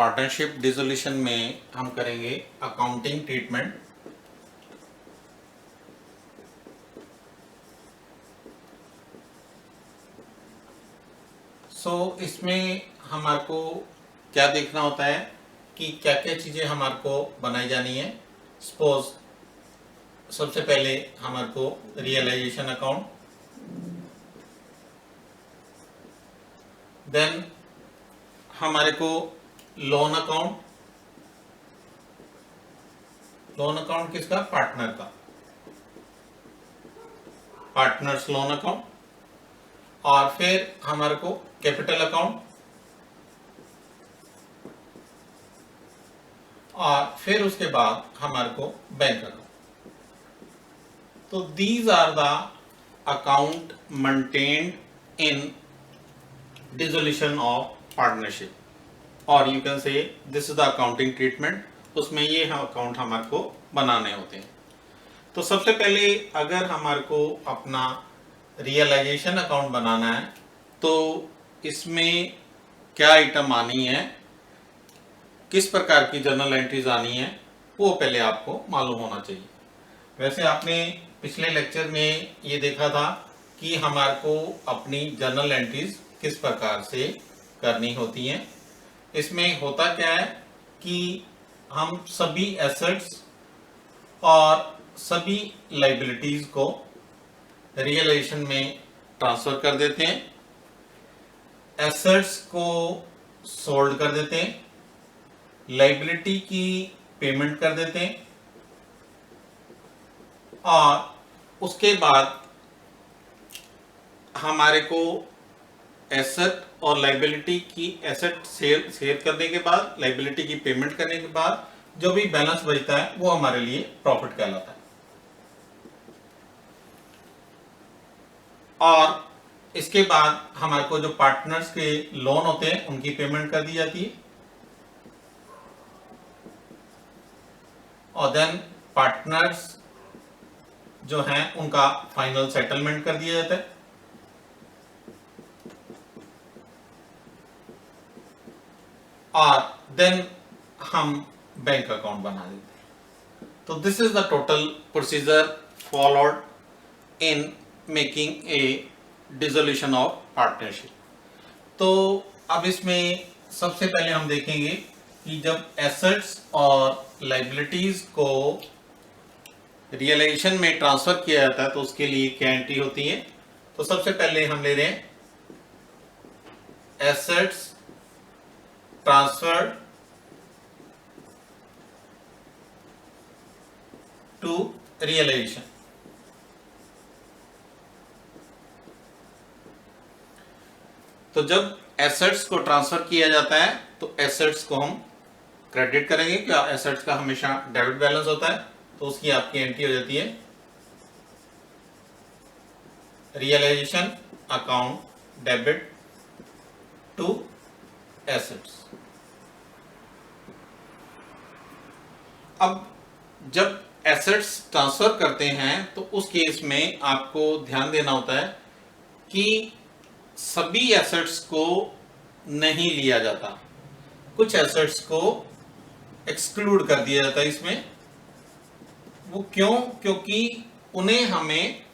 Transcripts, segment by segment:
Partnership dissolution में हम करेंगे अकाउंटिंग ट्रीटमेंट। इसमें हमारे को क्या देखना होता है कि क्या क्या चीज़ें हमारे को बनाई जानी है। सपोज सबसे पहले हमारे को रियलाइजेशन अकाउंट, देन हमारे को लोन अकाउंट। लोन अकाउंट किसका? पार्टनर का, पार्टनर्स लोन अकाउंट। और फिर हमारे को कैपिटल अकाउंट, और फिर उसके बाद हमारे को बैंक अकाउंट। तो these are the account maintained in dissolution of partnership, और you can say this is the accounting treatment. उसमें ये अकाउंट हमारे को बनाने होते हैं। तो सबसे पहले अगर हमारे को अपना रियलाइजेशन अकाउंट बनाना है तो इसमें क्या आइटम आनी है, किस प्रकार की जर्नल एंट्रीज आनी है, वो पहले आपको मालूम होना चाहिए। वैसे आपने पिछले लेक्चर में ये देखा था कि हमारे को अपनी जर्नल एंट्रीज किस प्रकार से करनी होती हैं। इसमें होता क्या है कि हम सभी एसेट्स और सभी लाइबिलिटीज को रियलाइजेशन में ट्रांसफर कर देते हैं, एसेट्स को सोल्ड कर देते हैं, लाइबिलिटी की पेमेंट कर देते हैं, और उसके बाद हमारे को एसेट और लाइबिलिटी की एसेट सेल करने के बाद, लाइबिलिटी की पेमेंट करने के बाद जो भी बैलेंस बचता है वो हमारे लिए प्रॉफिट कहलाता है। और इसके बाद हमारे को जो पार्टनर्स के लोन होते हैं उनकी पेमेंट कर दी जाती है, और देन पार्टनर्स जो हैं उनका फाइनल सेटलमेंट कर दिया जाता है। और देन हम बैंक अकाउंट बना देते हैं। तो this is the total procedure followed in making a dissolution of partnership. तो अब इसमें सबसे पहले हम देखेंगे कि जब एसेट्स और लाइबिलिटीज को रियलाइजेशन में ट्रांसफर किया जाता है तो उसके लिए क्या एंट्री होती है। तो सबसे पहले हम ले रहे हैं एसेट्स ट्रांसफर्ड टू रियलाइजेशन। तो जब एसेट्स को ट्रांसफर किया जाता है तो एसेट्स को हम क्रेडिट करेंगे, क्या एसेट्स का हमेशा डेबिट बैलेंस होता है, तो उसकी आपकी एंट्री हो जाती है realisation account debit to assets. अब जब एसेट्स ट्रांसफर करते हैं तो उस केस में आपको ध्यान देना होता है कि सभी एसेट्स को नहीं लिया जाता, कुछ एसेट्स को एक्सक्लूड कर दिया जाता है इसमें। वो क्यों? क्योंकि उन्हें हमें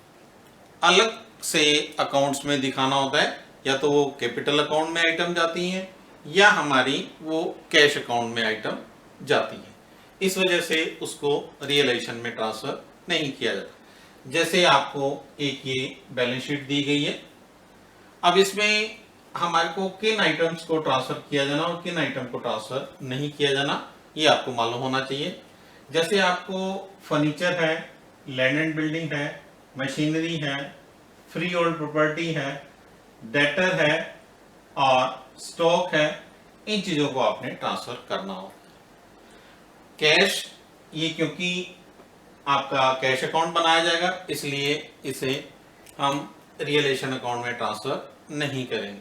अलग से अकाउंट्स में दिखाना होता है, या तो वो कैपिटल अकाउंट में आइटम जाती हैं या हमारी वो कैश अकाउंट में आइटम जाती है। इस वजह से उसको रियलाइजेशन में ट्रांसफर नहीं किया जाता। जैसे आपको एक ये बैलेंस शीट दी गई है, अब इसमें हमारे को किन आइटम्स को ट्रांसफर किया जाना और किन आइटम को ट्रांसफर नहीं किया जाना ये आपको मालूम होना चाहिए। जैसे आपको फर्नीचर है, लैंड एंड बिल्डिंग है, मशीनरी है, फ्री होल्ड प्रॉपर्टी है, डेटर है और स्टॉक है, इन चीजों को आपने ट्रांसफर करना हो। कैश, ये क्योंकि आपका कैश अकाउंट बनाया जाएगा इसलिए इसे हम रियलाइजेशन अकाउंट में ट्रांसफर नहीं करेंगे।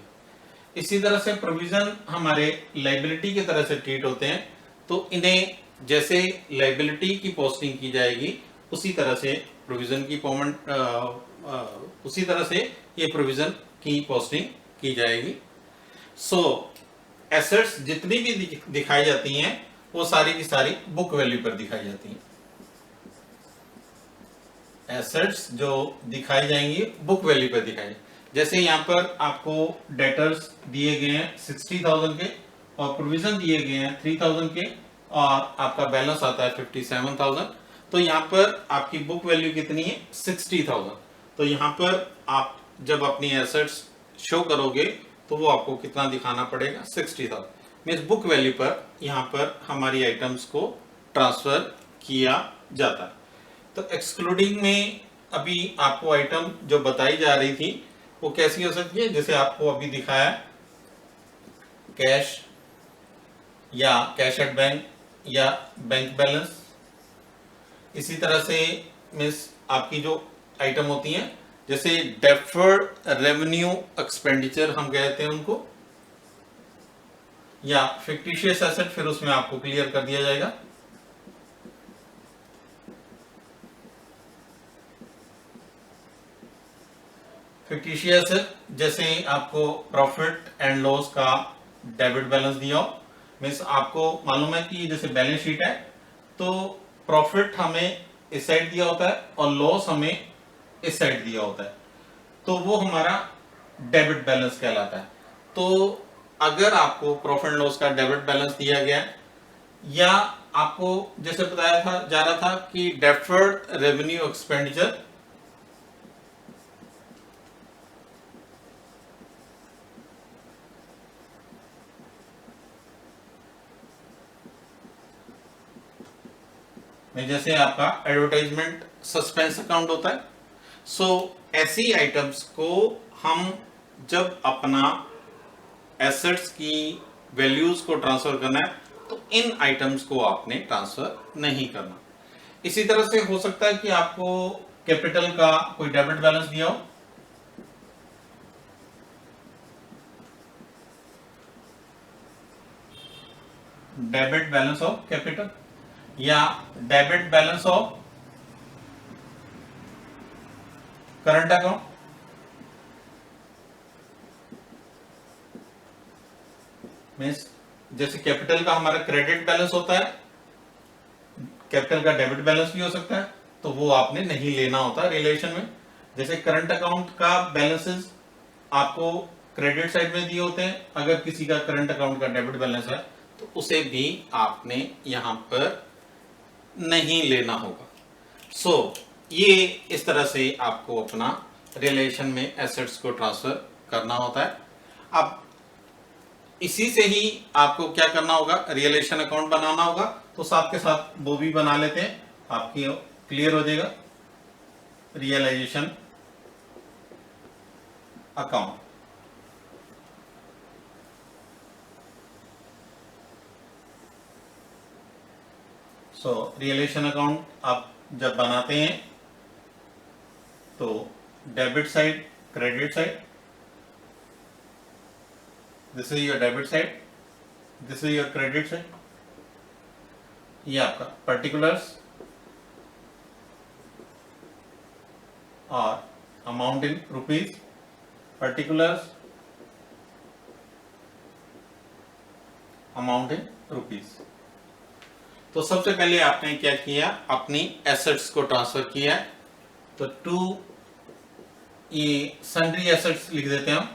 इसी तरह से प्रोविजन हमारे लाइबिलिटी की तरह से ट्रीट होते हैं, तो इन्हें जैसे लाइबिलिटी की पोस्टिंग की जाएगी उसी तरह से प्रोविजन की उसी तरह से ये प्रोविजन की पोस्टिंग की जाएगी। सो एसेट्स जितनी भी दिखाई जाती हैं वो सारी की सारी बुक वैल्यू पर दिखाई जाती हैं। एसेट्स जो दिखाई जाएंगी बुक वैल्यू पर दिखाई, जैसे यहाँ पर आपको डेटर्स दिए गए हैं 60,000 के और प्रोविजन दिए गए हैं 3,000 के और आपका बैलेंस आता है 57,000। तो यहाँ पर आपकी बुक वैल्यू कितनी है 60,000। तो यहाँ पर आप जब अपनी एसेट्स शो करोगे तो वो आपको कितना दिखाना पड़ेगा 60,000। मीन्स बुक वैल्यू पर यहाँ पर हमारी आइटम्स को ट्रांसफर किया जाता है। तो एक्सक्लूडिंग में अभी आपको आइटम जो बताई जा रही थी वो कैसी हो सकती है, जैसे आपको अभी दिखाया कैश या कैश एट बैंक या बैंक बैलेंस। इसी तरह से मीन्स आपकी जो आइटम होती हैं जैसे डेफर्ड रेवेन्यू एक्सपेंडिचर हम कहते हैं उनको, या फिक्टिशियस एसेट, फिर उसमें आपको क्लियर कर दिया जाएगा। फिक्टिशियस जैसे आपको प्रॉफिट एंड लॉस का डेबिट बैलेंस दिया हो, मीन्स आपको मालूम है कि जैसे बैलेंस शीट है तो प्रॉफिट हमें इस साइड दिया होता है और लॉस हमें इस साइड दिया होता है, तो वो हमारा डेबिट बैलेंस कहलाता है। तो अगर आपको प्रॉफिट एंड लॉस का डेबिट बैलेंस दिया गया या आपको जैसे बताया था जा रहा था कि डेफर्ड रेवेन्यू एक्सपेंडिचर, जैसे आपका एडवर्टाइजमेंट सस्पेंस अकाउंट होता है। सो ऐसी आइटम्स को हम जब अपना एसेट्स की वैल्यूज को ट्रांसफर करना है तो इन आइटम्स को आपने ट्रांसफर नहीं करना। इसी तरह से हो सकता है कि आपको कैपिटल का कोई डेबिट बैलेंस दिया हो, डेबिट बैलेंस ऑफ कैपिटल या debit balance of current account. Means जैसे कैपिटल का हमारा क्रेडिट बैलेंस होता है, कैपिटल का डेबिट बैलेंस भी हो सकता है, तो वो आपने नहीं लेना होता रिलेशन में। जैसे करंट अकाउंट का बैलेंसेस आपको क्रेडिट साइड में दिए होते हैं, अगर किसी का करंट अकाउंट का डेबिट बैलेंस है तो उसे भी आपने यहां पर नहीं लेना होगा। सो ये इस तरह से आपको अपना रिलेशन में एसेट्स को ट्रांसफर करना होता है। अब इसी से ही आपको क्या करना होगा, रिलेशन अकाउंट बनाना होगा। तो साथ के साथ वो भी बना लेते हैं, आपकी क्लियर हो जाएगा रियलाइजेशन अकाउंट। सो रियलाइजेशन अकाउंट आप जब बनाते हैं तो debit side, credit side, this is your debit side, this is your credit side, ये आपका पर्टिकुलर्स और amount in rupees, particulars amount in rupees. तो सबसे पहले आपने क्या किया, अपनी एसेट्स को ट्रांसफर किया है। तो टू ये सन्ड्री एसेट्स लिख देते हैं हम।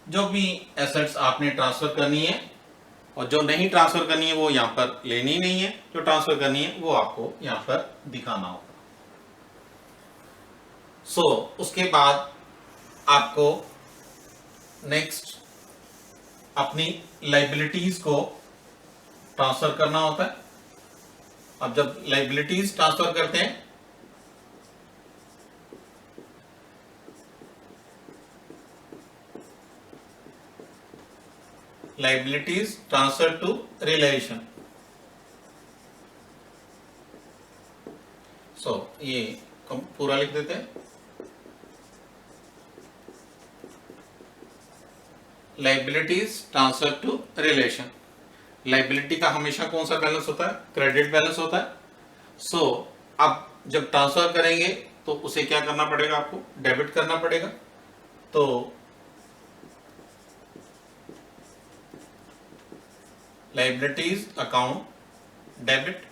जो भी एसेट्स आपने ट्रांसफर करनी है और जो नहीं ट्रांसफर करनी है वो यहां पर लेनी नहीं है, जो ट्रांसफर करनी है वो आपको यहां पर दिखाना होगा। सो उसके बाद आपको नेक्स्ट अपनी लाइबिलिटीज को ट्रांसफर करना होता है। अब जब लाइबिलिटीज ट्रांसफर करते हैं liabilities transfer to realisation. So ये पूरा लिख देते हैं, liabilities transfer to relation. Liability का हमेशा कौन सा बैलेंस होता है, क्रेडिट बैलेंस होता है। सो अब जब ट्रांसफर करेंगे तो उसे क्या करना पड़ेगा, आपको डेबिट करना पड़ेगा। तो लाइबिलिटीज अकाउंट डेबिट।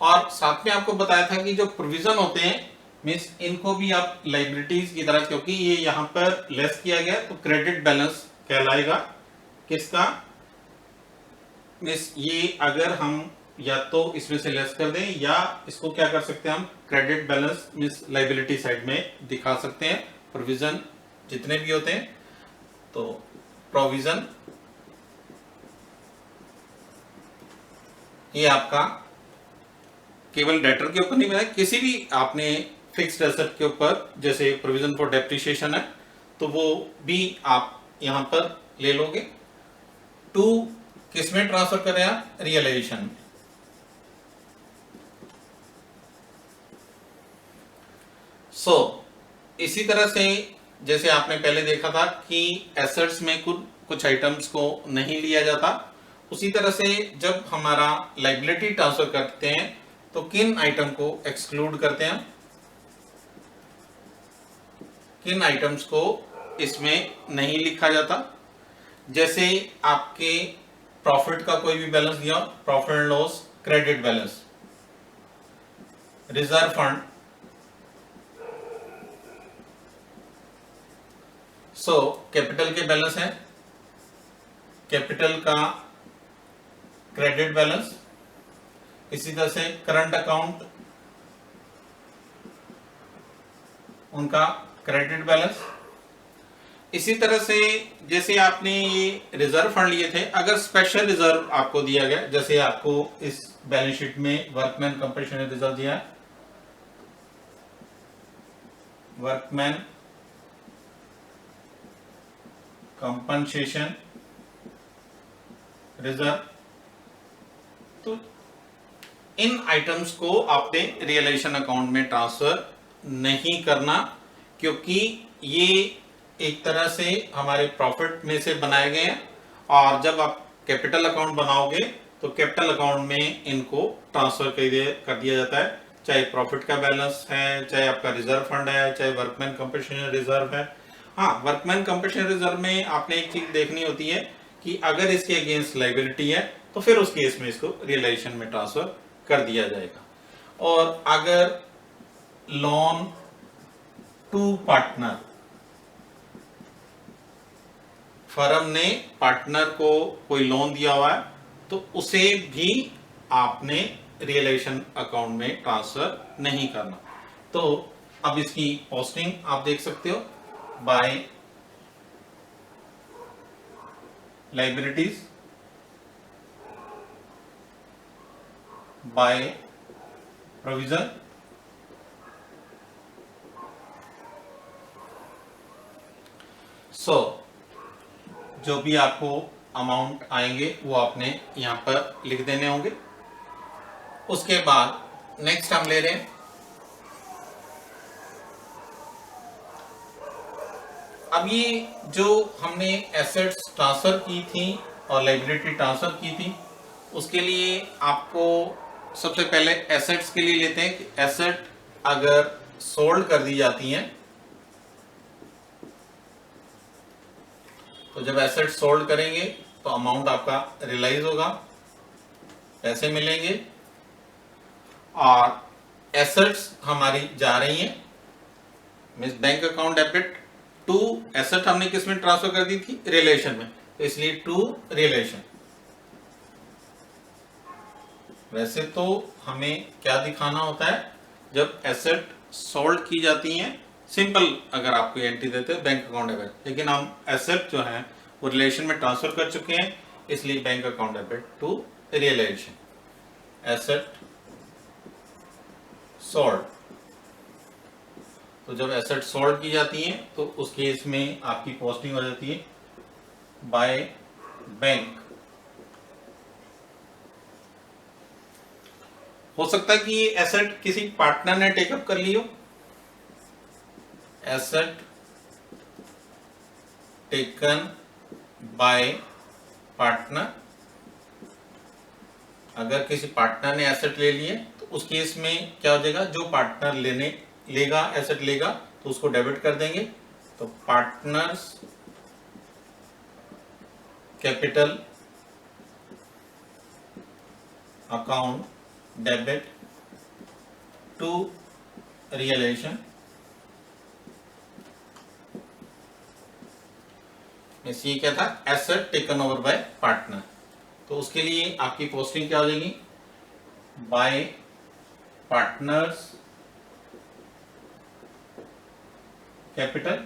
और साथ में आपको बताया था कि जो प्रोविजन होते हैं मीन्स इनको भी आप लाइबिलिटीज की तरह, क्योंकि ये यहाँ पर लेस किया गया तो क्रेडिट बैलेंस कहलाएगा किसका, मीन्स ये अगर हम या तो इसमें से लेस कर दें या इसको क्या कर सकते हैं हम credit balance means liability side में दिखा सकते हैं। प्रोविजन जितने भी होते हैं तो प्रोविजन ये आपका केवल डेटर के ऊपर नहीं बना, किसी भी आपने फिक्स्ड एसेट के ऊपर जैसे प्रोविजन फॉर डेप्रिसिएशन है तो वो भी आप यहां पर ले लोगे। टू किसमें ट्रांसफर करें आप, रियलाइजेशन में। इसी तरह से जैसे आपने पहले देखा था कि एसेट्स में कुछ आइटम्स को नहीं लिया जाता, उसी तरह से जब हमारा लाइबिलिटी ट्रांसफर करते हैं तो किन आइटम को एक्सक्लूड करते हैं, किन आइटम्स को इसमें नहीं लिखा जाता। जैसे आपके प्रॉफिट का कोई भी बैलेंस दिया, profit and loss, credit balance, reserve fund, capital के बैलेंस है, कैपिटल का क्रेडिट बैलेंस, इसी तरह से करंट अकाउंट उनका क्रेडिट बैलेंस। इसी तरह से जैसे आपने ये रिजर्व फंड लिए थे, अगर स्पेशल रिजर्व आपको दिया गया, जैसे आपको इस बैलेंस शीट में वर्कमैन कंपनसेशन रिजर्व दिया है, वर्कमैन कंपनसेशन रिजर्व, तो इन आइटम्स को आपने रियलाइजेशन अकाउंट में ट्रांसफर नहीं करना, क्योंकि ये एक तरह से हमारे प्रॉफिट में से बनाए गए हैं और जब आप कैपिटल अकाउंट बनाओगे तो कैपिटल अकाउंट में इनको ट्रांसफर कर दिया जाता है, चाहे प्रॉफिट का बैलेंस है, चाहे आपका रिजर्व फंड है, चाहे वर्कमैन कंपनसेशन रिजर्व है। हाँ, वर्कमैन कंपनसेशन रिजर्व में आपने एक चीज देखनी होती है कि अगर इसके अगेंस्ट लाइबिलिटी है तो फिर उस केस में इसको रियलाइजेशन में ट्रांसफर कर दिया जाएगा। और अगर लोन टू पार्टनर, फर्म ने पार्टनर को कोई लोन दिया हुआ है तो उसे भी आपने रियलाइजेशन अकाउंट में ट्रांसफर नहीं करना। तो अब इसकी पोस्टिंग आप देख सकते हो, बाय लाइबिलिटीज, बाय प्रोविजन, जो भी आपको अमाउंट आएंगे वो आपने यहां पर लिख देने होंगे। उसके बाद नेक्स्ट हम ले रहे हैं, अब ये जो हमने एसेट्स ट्रांसफर की थी और लायबिलिटी ट्रांसफर की थी, उसके लिए आपको सबसे पहले एसेट्स के लिए लेते हैं कि एसेट अगर सोल्ड कर दी जाती हैं तो जब एसेट सोल्ड करेंगे तो अमाउंट आपका रियलाइज होगा, पैसे मिलेंगे और एसेट्स हमारी जा रही हैं means bank account debit to asset हमने किस में ट्रांसफर कर दी थी, रिलेशन में, तो इसलिए टू रिलेशन। वैसे तो हमें क्या दिखाना होता है जब एसेट सोल्ड की जाती हैं, सिंपल अगर आपको एंट्री देते हैं बैंक अकाउंट डेबिट, लेकिन हम एसेट जो है वो रिलेशन में ट्रांसफर कर चुके हैं, इसलिए bank account debit to realisation. Asset sold, तो जब एसेट सोल्ड की जाती है तो उस केस में आपकी पोस्टिंग हो जाती है बाय बैंक। हो सकता है कि ये एसेट किसी पार्टनर ने टेकअप कर ली हो, एसेट टेकन बाय पार्टनर। अगर किसी पार्टनर ने एसेट ले लिए तो उस केस में क्या हो जाएगा, जो पार्टनर लेगा एसेट लेगा तो उसको डेबिट कर देंगे, तो partners capital account debit to realisation, ये क्या था, asset taken over by partner. तो उसके लिए आपकी पोस्टिंग क्या हो जाएगी, बाय पार्टनर्स कैपिटल।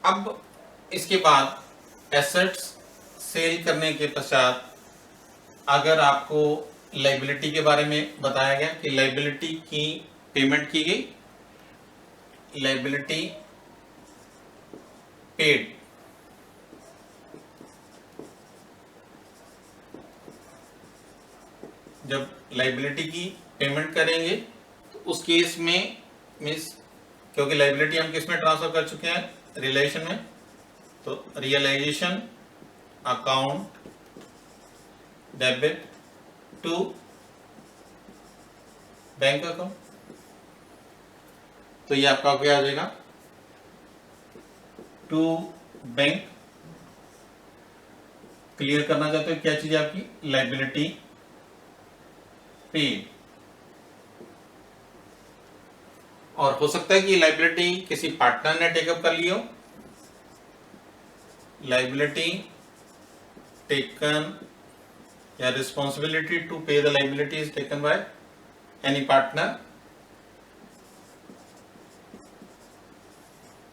अब इसके बाद एसेट्स सेल करने के पश्चात अगर आपको लायबिलिटी के बारे में बताया गया कि लायबिलिटी की पेमेंट की गई, लायबिलिटी पेड, जब लायबिलिटी की पेमेंट करेंगे तो उस केस में मीन्स, क्योंकि लायबिलिटी हम किस में ट्रांसफर कर चुके हैं, रियलाइजेशन में, तो realisation account debit to bank account. तो ये आपका क्या आ जाएगा, टू बैंक। क्लियर करना चाहते हो क्या चीज आपकी, लायबिलिटी पेड। और हो सकता है कि लायबिलिटी किसी पार्टनर ने टेकअप कर ली हो, लायबिलिटी टेकन या responsibility to pay the liability is taken by any partner.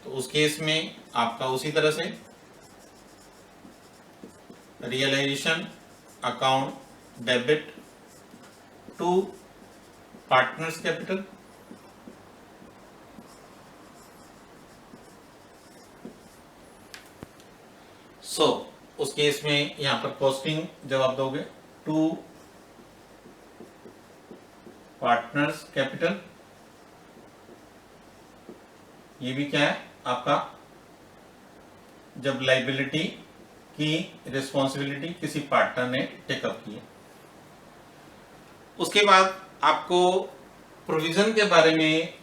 तो उस केस में आपका उसी तरह से realisation account debit to partners capital. उस केस में यहां पर पोस्टिंग जब आप दोगे टू पार्टनर्स कैपिटल, ये भी क्या है आपका, जब लायबिलिटी की रिस्पॉन्सिबिलिटी किसी पार्टनर ने टेकअप की है। उसके बाद आपको प्रोविजन के बारे में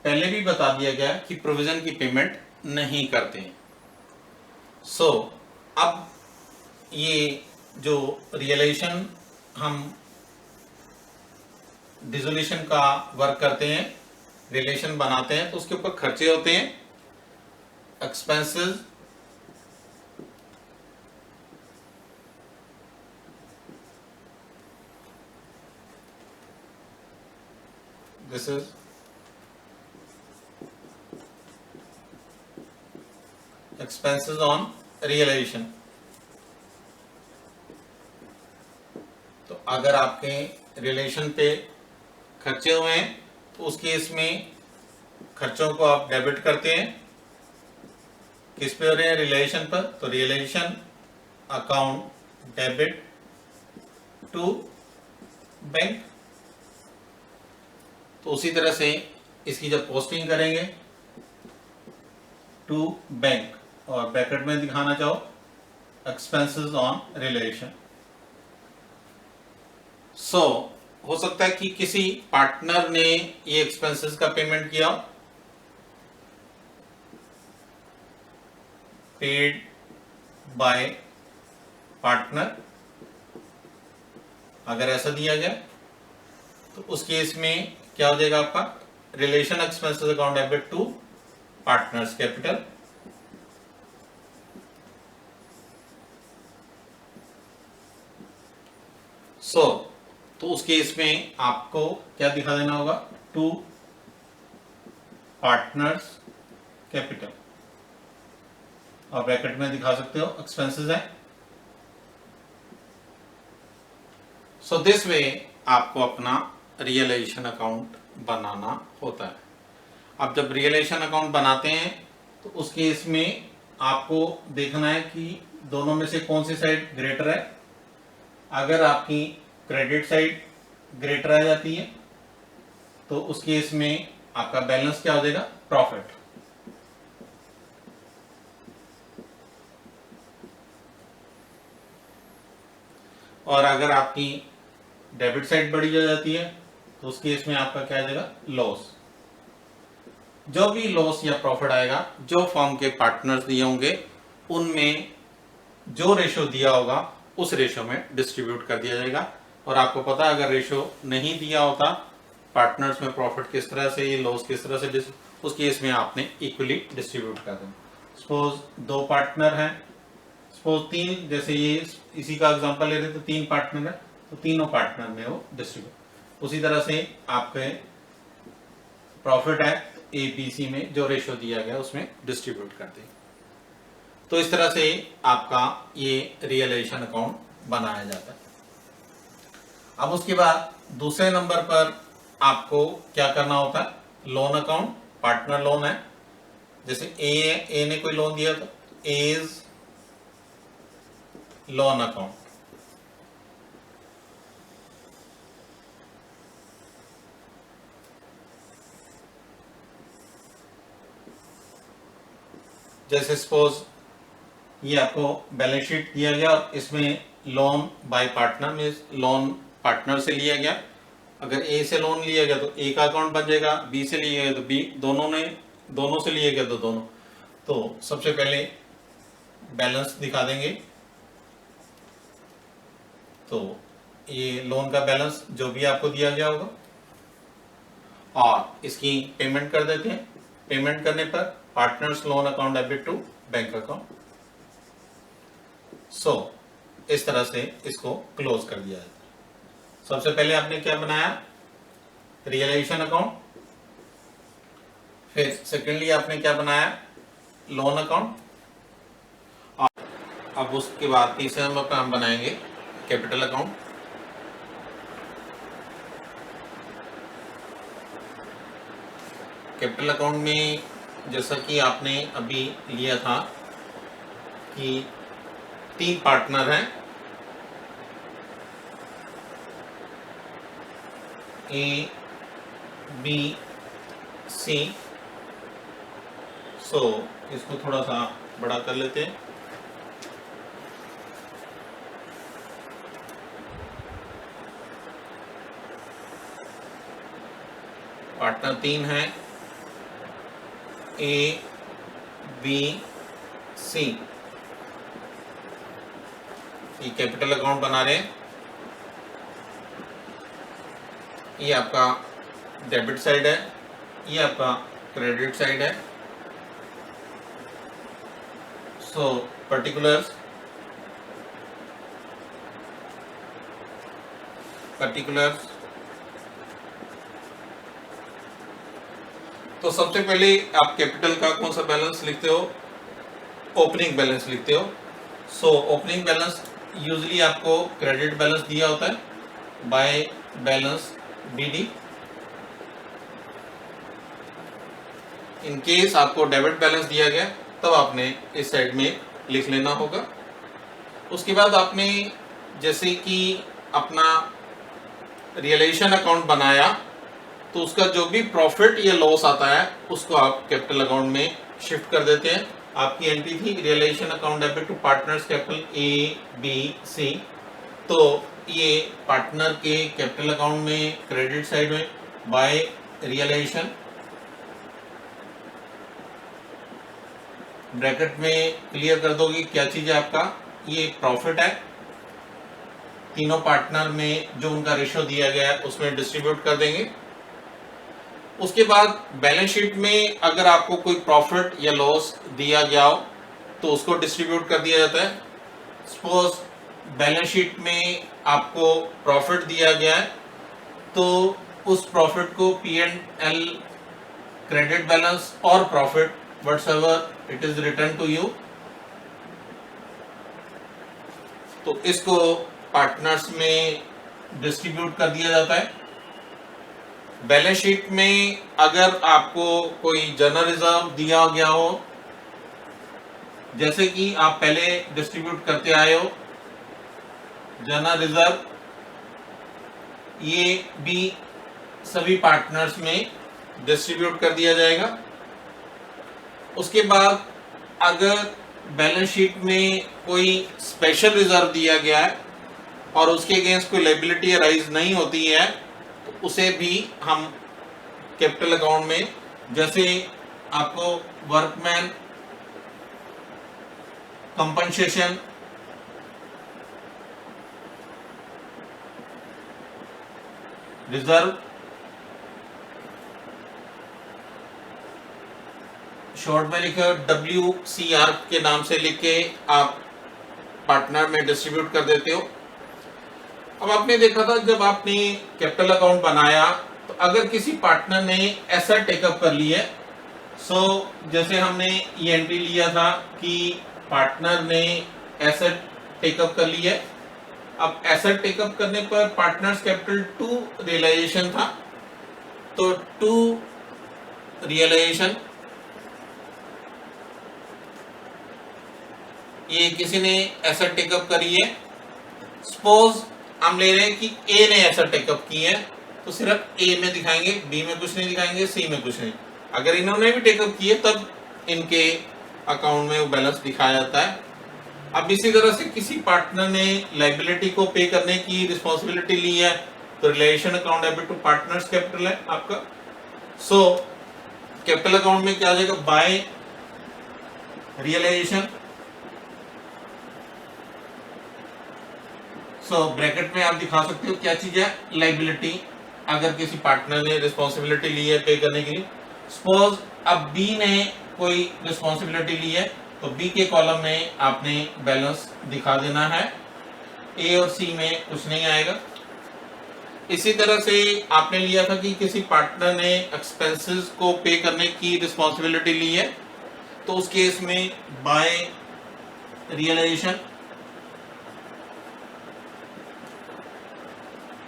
पहले भी बता दिया गया कि प्रोविजन की पेमेंट नहीं करते हैं। अब ये जो रियलाइजेशन हम डिसोल्यूशन का वर्क करते हैं, रिलेशन बनाते हैं, तो उसके ऊपर खर्चे होते हैं, expenses, this is expenses on realisation. तो अगर आपके रिलेशन पे खर्चे हुए हैं तो उस केस में खर्चों को आप डेबिट करते हैं, किस पे हो रहे हैं, रियलाइजेशन पर। तो realisation account debit to bank. तो उसी तरह से इसकी जब पोस्टिंग करेंगे टू बैंक, और ब्रैकेट में दिखाना चाहो एक्सपेंसेस ऑन रियलाइजेशन। हो सकता है कि किसी पार्टनर ने ये एक्सपेंसेस का पेमेंट किया, पेड बाय पार्टनर। अगर ऐसा दिया गया तो उस केस में क्या हो जाएगा आपका, relation expenses account debit to partners capital. तो उस केस में आपको क्या दिखा देना होगा, टू पार्टनर्स कैपिटल, और ब्रैकेट में दिखा सकते हो एक्सपेंसेस है। दिस वे आपको अपना रियलाइजेशन अकाउंट बनाना होता है। अब जब रियलाइजेशन अकाउंट बनाते हैं तो उस केस में आपको देखना है कि दोनों में से कौन सी साइड ग्रेटर है। अगर आपकी क्रेडिट साइड ग्रेटर आ जाती है तो उस केस में आपका बैलेंस क्या हो जाएगा, प्रॉफिट। और अगर आपकी डेबिट साइड बड़ी हो जाती है तो उस केस में आपका क्या आ जाएगा, लॉस। जो भी लॉस या प्रॉफिट आएगा, जो फर्म के पार्टनर्स दिए होंगे उनमें जो रेशो दिया होगा उस रेशो में डिस्ट्रीब्यूट कर दिया जाएगा। और आपको पता है अगर रेशो नहीं दिया होता पार्टनर्स में प्रॉफिट किस तरह से, लॉस किस तरह से, उस केस में आपने इक्वली डिस्ट्रीब्यूट कर देना। सपोज 2 पार्टनर हैं, सपोज 3, जैसे ये इसी का एग्जांपल ले रहे तो 3 पार्टनर है तो तीनों पार्टनर में वो डिस्ट्रीब्यूट। उसी तरह से आपके प्रॉफिट है ए बी सी में जो रेशो दिया गया उसमें डिस्ट्रीब्यूट कर दें। तो इस तरह से आपका ये रियलाइजेशन अकाउंट बनाया जाता है। अब उसके बाद दूसरे नंबर पर आपको क्या करना होता है, लोन अकाउंट, पार्टनर लोन है। जैसे ए ने कोई लोन दिया तो एज लोन अकाउंट। जैसे सपोज ये आपको बैलेंस शीट दिया गया और इसमें लोन बाय पार्टनर में लोन पार्टनर से लिया गया। अगर ए से लोन लिया गया तो ए का अकाउंट बन जाएगा, बी से लिया गया तो बी, दोनों से लिया गया तो दोनों। तो सबसे पहले बैलेंस दिखा देंगे। तो ये लोन का बैलेंस जो भी आपको दिया गया होगा और इसकी पेमेंट कर देते हैं। पेमेंट करने पर partners loan account debit to bank account. So इस तरह से इसको क्लोज कर दिया जाता है। सबसे पहले आपने क्या बनाया, रियलाइजेशन अकाउंट। फिर सेकेंडली आपने क्या बनाया, लोन अकाउंट। और अब उसके बाद तीसरे नंबर पर हम बनाएंगे कैपिटल अकाउंट। कैपिटल अकाउंट में जैसा कि आपने अभी लिया था कि 3 पार्टनर हैं, ए बी सी। सो इसको थोड़ा सा बड़ा कर लेते हैं। पार्टनर 3 हैं, ए बी सी। ये कैपिटल अकाउंट बना रहे हैं। ये आपका डेबिट साइड है, ये आपका क्रेडिट साइड है। सो पर्टिकुलर्स तो सबसे पहले आप कैपिटल का कौन सा बैलेंस लिखते हो, ओपनिंग बैलेंस लिखते हो। सो ओपनिंग बैलेंस यूजली आपको क्रेडिट बैलेंस दिया होता है by balance BD. In case आपको डेबिट बैलेंस दिया गया तब आपने इस साइड में लिख लेना होगा। उसके बाद आपने जैसे कि अपना रियलाइजेशन अकाउंट बनाया तो उसका जो भी प्रॉफिट या लॉस आता है उसको आप कैपिटल अकाउंट में शिफ्ट कर देते हैं। आपकी एंट्री थी realisation account debit to partners capital A B C. तो ये पार्टनर के कैपिटल अकाउंट में क्रेडिट साइड में बाय रियलाइजेशन, ब्रैकेट में क्लियर कर दोगे क्या चीज है आपका, ये प्रॉफिट है। तीनों पार्टनर में जो उनका रेशियो दिया गया है उसमें डिस्ट्रीब्यूट कर देंगे। उसके बाद बैलेंस शीट में अगर आपको कोई प्रॉफिट या लॉस दिया गया हो तो उसको डिस्ट्रीब्यूट कर दिया जाता है। सपोज बैलेंस शीट में आपको प्रॉफिट दिया गया है तो उस प्रॉफिट को P&L, क्रेडिट बैलेंस और profit whatever it is return to you, तो इसको पार्टनर्स में डिस्ट्रीब्यूट कर दिया जाता है। बैलेंस शीट में अगर आपको कोई जनरल रिजर्व दिया गया हो, जैसे कि आप पहले डिस्ट्रीब्यूट करते आए हो, जनरल रिजर्व ये भी सभी पार्टनर्स में डिस्ट्रीब्यूट कर दिया जाएगा। उसके बाद अगर बैलेंस शीट में कोई स्पेशल रिजर्व दिया गया है और उसके अगेंस्ट कोई लायबिलिटी अराइज नहीं होती है तो उसे भी हम कैपिटल अकाउंट में, जैसे आपको वर्कमैन कंपनसेशन रिजर्व शॉर्ट में लिखे WCR के नाम से लिख के आप पार्टनर में डिस्ट्रीब्यूट कर देते हो। अब आपने देखा था जब आपने कैपिटल अकाउंट बनाया तो अगर किसी पार्टनर ने एसेट टेकअप कर ली है, सो जैसे हमने ये एंट्री लिया था कि पार्टनर ने एसेट टेकअप कर ली है। अब एसेट टेकअप करने पर पार्टनर्स कैपिटल टू रियलाइजेशन था, तो टू रियलाइजेशन ये किसी ने एसेट टेकअप करी है। सपोज हम ले रहे हैं कि ए ने एसेट टेकअप की है, तो सिर्फ ए में दिखाएंगे, बी में कुछ नहीं दिखाएंगे, सी में कुछ नहीं। अगर इन्होंने भी टेकअप किए तब इनके अकाउंट में वो बैलेंस दिखाया जाता है। अब इसी तरह से किसी पार्टनर ने लायबिलिटी को पे करने की रिस्पॉन्सिबिलिटी ली है, तो relation account debit to partners capital है आपका। सो कैपिटल अकाउंट में क्या आ जाएगा, बाय रियलाइजेशन। सो ब्रैकेट में आप दिखा सकते हो क्या चीज है, लायबिलिटी। अगर किसी पार्टनर ने रिस्पॉन्सिबिलिटी ली है पे करने के लिए, सपोज अब बी ने कोई रिस्पॉन्सिबिलिटी ली है, तो बी के कॉलम में आपने बैलेंस दिखा देना है, ए और सी में कुछ नहीं आएगा। इसी तरह से आपने लिया था कि किसी पार्टनर ने एक्सपेंसेस को पे करने की रिस्पॉन्सिबिलिटी ली है, तो उस केस में बाय रियलाइजेशन।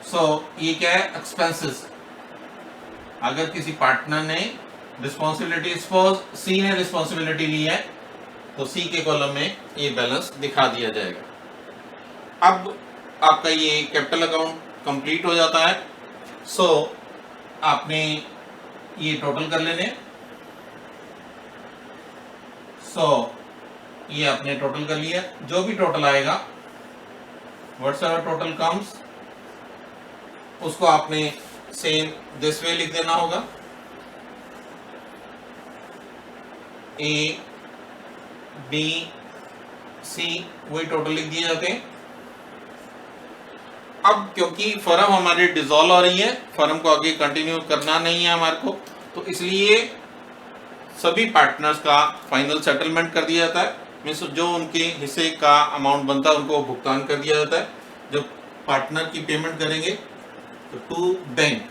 सो ये क्या है, एक्सपेंसेस। अगर किसी पार्टनर ने रिस्पॉन्सिबिलिटी, सपोज सी ने रिस्पॉन्सिबिलिटी ली है, तो सी के कॉलम में ये बैलेंस दिखा दिया जाएगा। अब आपका ये कैपिटल अकाउंट कंप्लीट हो जाता है। सो आपने ये टोटल कर लेने। सो ये आपने टोटल कर लिया, जो भी टोटल आएगा व्हाटसएवर टोटल कम्स, उसको आपने सेम दिस वे लिख देना होगा, ए बी सी वही टोटल लिख दिए जाते हैं। अब क्योंकि फर्म हमारी डिसॉल्व हो रही है, फर्म को आगे कंटिन्यू करना नहीं है हमारे को, तो इसलिए सभी पार्टनर्स का फाइनल सेटलमेंट कर दिया जाता है। मीन्स जो उनके हिस्से का अमाउंट बनता है उनको भुगतान कर दिया जाता है। जब पार्टनर की पेमेंट करेंगे तो टू बैंक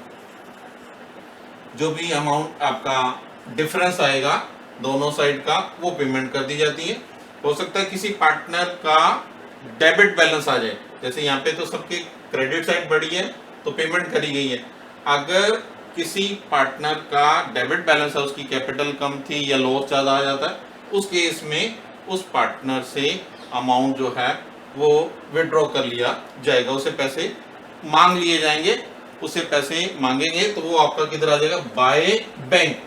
जो भी अमाउंट आपका डिफरेंस आएगा दोनों साइड का, वो पेमेंट कर दी जाती है। हो सकता है किसी पार्टनर का डेबिट बैलेंस आ जाए, जैसे यहाँ पे तो सबके क्रेडिट साइड बढ़ी है तो पेमेंट करी गई है। अगर किसी पार्टनर का डेबिट बैलेंस है, उसकी कैपिटल कम थी या लॉस ज़्यादा आ जाता है, उस केस में उस पार्टनर से अमाउंट जो है वो विड्रॉ कर लिया जाएगा, उसे पैसे मांग लिए जाएंगे। उसे पैसे मांगेंगे तो वो आपका किधर आ जाएगा, बाय बैंक।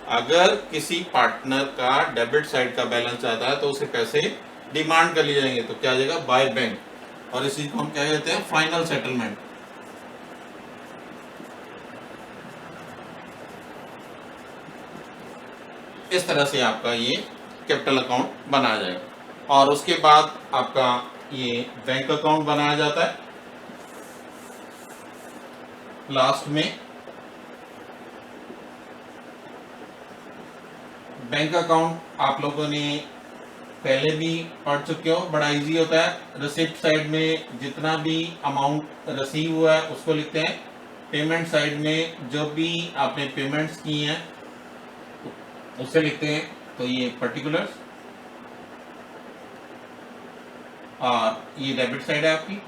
अगर किसी पार्टनर का डेबिट साइड का बैलेंस आता है तो उसे पैसे डिमांड कर लिए जाएंगे, तो क्या आ जाएगा, बाय बैंक। और इसी को हम क्या कहते हैं, फाइनल सेटलमेंट। इस तरह से आपका ये कैपिटल अकाउंट बनाया जाएगा। और उसके बाद आपका ये बैंक अकाउंट बनाया जाता है लास्ट में। बैंक अकाउंट आप लोगों ने पहले भी पढ़ चुके हो, बड़ा इजी होता है। रिसिप्ट साइड में जितना भी अमाउंट रिसीव हुआ है उसको लिखते हैं, पेमेंट साइड में जो भी आपने पेमेंट्स की हैं उसे लिखते हैं, तो ये पर्टिकुलर्स। और ये डेबिट साइड है आपकी,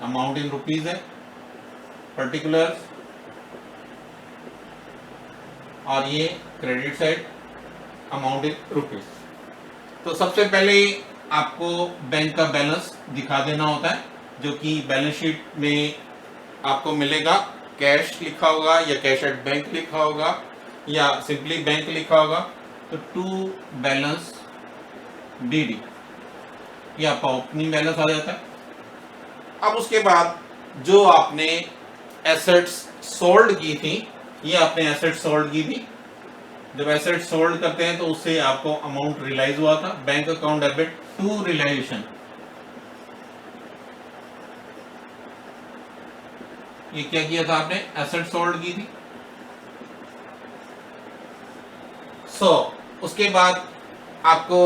अमाउंट इन रुपीज है, पर्टिकुलर्स। और ये credit side, amount in rupees. तो सबसे पहले आपको बैंक का बैलेंस दिखा देना होता है, जो कि बैलेंस शीट में आपको मिलेगा। कैश लिखा होगा या कैश एट बैंक लिखा होगा या सिंपली बैंक लिखा होगा, तो टू बैलेंस डीडी, ये आपका ओपनिंग बैलेंस आ जाता है। अब उसके बाद जो आपने एसेट्स सोल्ड की थी, ये आपने एसेट सोल्ड की थी। जब एसेट सोल्ड करते हैं तो उससे आपको अमाउंट रियलाइज हुआ था, bank account debit to realisation. ये क्या किया था आपने, एसेट सोल्ड की थी। उसके बाद आपको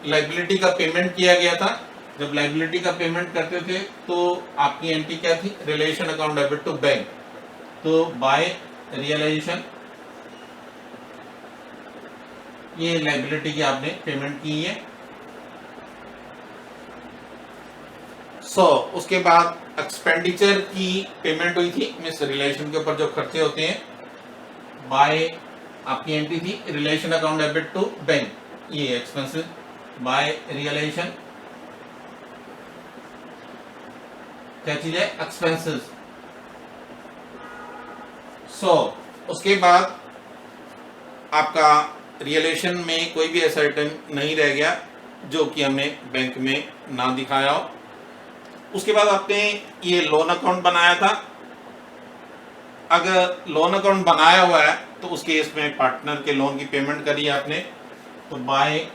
लाइबिलिटी का पेमेंट किया गया था। जब लाइबिलिटी का पेमेंट करते थे तो आपकी एंट्री क्या थी, relation account debit to bank. तो बाय रियलाइजेशन ये लाइबिलिटी की आपने पेमेंट की है। उसके बाद एक्सपेंडिचर की पेमेंट हुई थी, मींस रिलेशन के ऊपर जो खर्चे होते हैं, बाय आपकी एंट्री थी relation account debit to bank, ये एक्सपेंसेस बाय रियलाइजेशन क्या चीज है, एक्सपेंसेस। उसके बाद आपका रियलाइजेशन में कोई भी ऐसा आइटम नहीं रह गया जो कि हमने बैंक में ना दिखाया हो। उसके बाद आपने ये लोन अकाउंट बनाया था। अगर लोन अकाउंट बनाया हुआ है तो उस केस में पार्टनर के लोन की पेमेंट करी है आपने, तो बाय,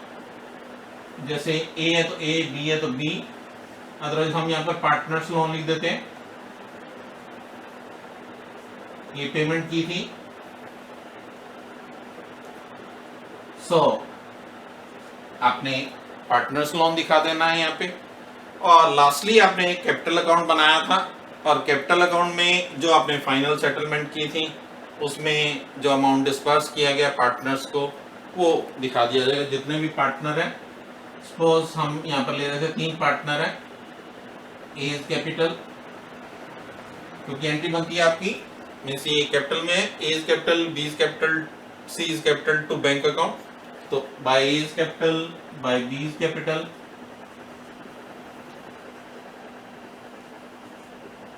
जैसे ए है तो ए, बी है तो बी, अदरवाइज हम यहाँ पर पार्टनर्स लोन लिख देते हैं। ये पेमेंट की थी। आपने पार्टनर्स लोन दिखा देना है यहाँ पे। और लास्टली आपने कैपिटल अकाउंट बनाया था, और कैपिटल अकाउंट में जो आपने फाइनल सेटलमेंट की थी उसमें जो अमाउंट डिस्पर्स किया गया पार्टनर्स को वो दिखा दिया जाएगा। जितने भी पार्टनर हैं, सपोज हम यहाँ पर ले रहे थे 3 पार्टनर हैं, ए इज कैपिटल, क्योंकि एंट्री बनती है आपकी मीन्स ये कैपिटल में, A is capital, B is capital, C is capital to bank account. तो by A is capital, by B is capital,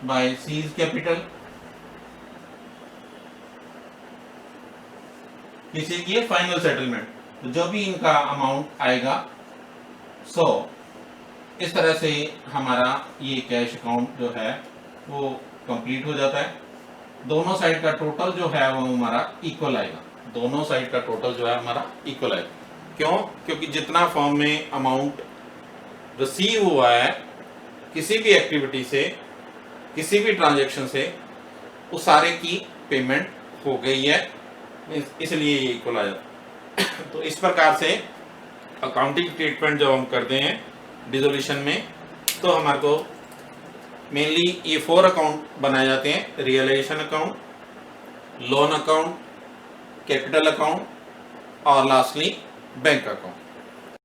by C is capital, किसी की फाइनल सेटलमेंट, तो जो भी इनका अमाउंट आएगा। इस तरह से हमारा ये कैश अकाउंट जो है वो कंप्लीट हो जाता है। दोनों साइड का टोटल जो है वो हमारा इक्वल आएगा, दोनों साइड का टोटल जो है हमारा इक्वल आएगा। क्यों? क्योंकि जितना फर्म में अमाउंट रिसीव हुआ है किसी भी एक्टिविटी से, किसी भी ट्रांजैक्शन से, उस सारे की पेमेंट हो गई है, इसलिए ये इक्वल आ जाता है। तो इस प्रकार से अकाउंटिंग ट्रीटमेंट जब हम करते हैं डिसोल्यूशन में, तो हमारे को मेनली ये 4 अकाउंट बनाए जाते हैं, realisation account, loan account, capital account और लास्टली बैंक अकाउंट।